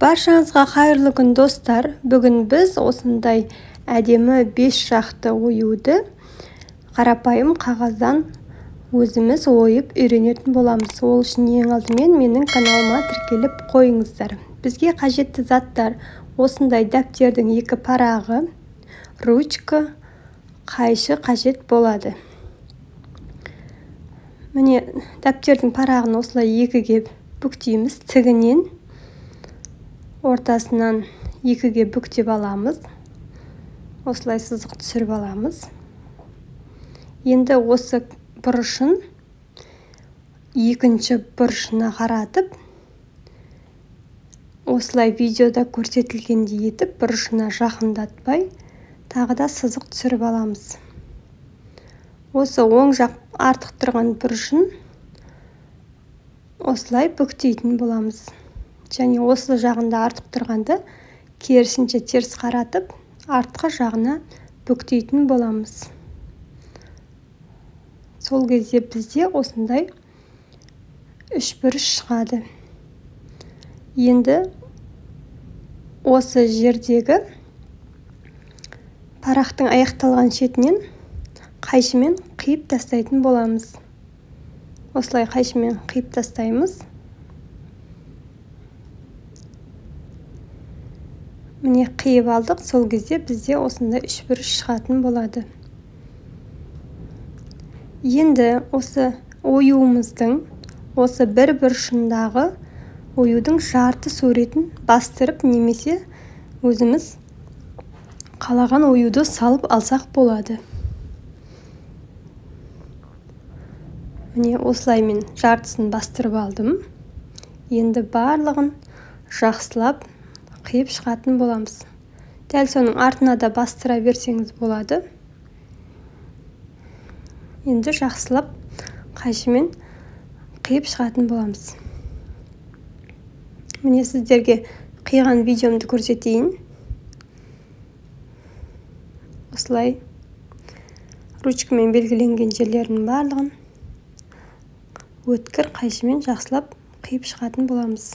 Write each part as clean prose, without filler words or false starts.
Баршаңызға қайырлы күн достар. Бүгін біз осындай әдемі 5 жақты оюды қарапайым қағаздан өзіміз ойып үйренетін боламыз. Ол үшін ең алдымен менің каналыма тіркеліп қойыңыздар. Бізге қажетті заттар осындай дәптердің 2 парағы, ручка, қайшы қажет болады. Міне дәптердің парағын осылай 2-ге бүктейміз. Тігінен ортасынан 2-ге бүктеп аламыз. Осылай сызық түсіріп аламыз. Енді осы бұрышын екінші бұрышына қаратып, осылай видеода көрсетілгендей етіп, бұрышына жақындатпай, тағы да сызық түсіріп аламыз. Осы оң жақ артық тұрған бұрышын осылай бүктейтін боламыз. Және осы жағында артық тұрғанды керісінше теріс қаратып, артқы жағына бүктейтін боламыз. Сол кезде бізде осындай 3 бұрыш шығады. Енді осы жердегі парақтың аяқталған шетінен қайшымен қиып тастайтын боламыз. Осылай қайшымен қиып тастаймыз. Міне қиып алдық, сол кезде бізде осындай 3 бұрыш шығатын болады. Енді осы оюымыздың осы бір бұрышындағы оюдың жарты суретін бастырып немесе өзіміз қалаған оюды салып алсақ болады. Міне осылай мен жартысын бастырып алдым. Енді барлығын жақсылап қиып шығатын боламыз. Дәл соның артына да бастыра берсеңіз болады. Енді жақсылап қайшымен қиып шығатын боламыз. Міне сіздерге қиған видеомды көрсетейін. Осылай ручкамен белгіленген жерлерінің барлығын өткір қайшымен жақсылап қиып шығатын боламыз.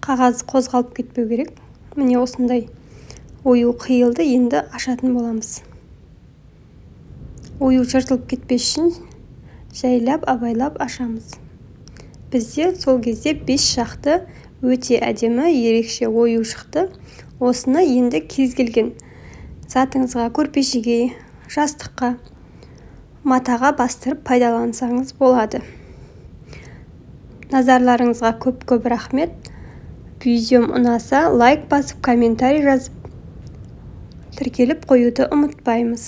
Қағаз қозғалып кетпеу керек. Міне осындай ою қиылды, енді ашатын боламыз. Ою жыртылып кетпес үшін жайлап, абайлап ашамыз. Бізде сол кезде 5 жақты өте әдемі, ерекше ою шықты. Осыны енді кез келген затыңызға, көрпешеге, жастыққа, матаға бастырып пайдалансаңыз болады. Назарларыңызға көп рахмет. Видеом ұнаса, лайк басып, комментарий жазып, тіркеліп қоюды ұмытпаймыз.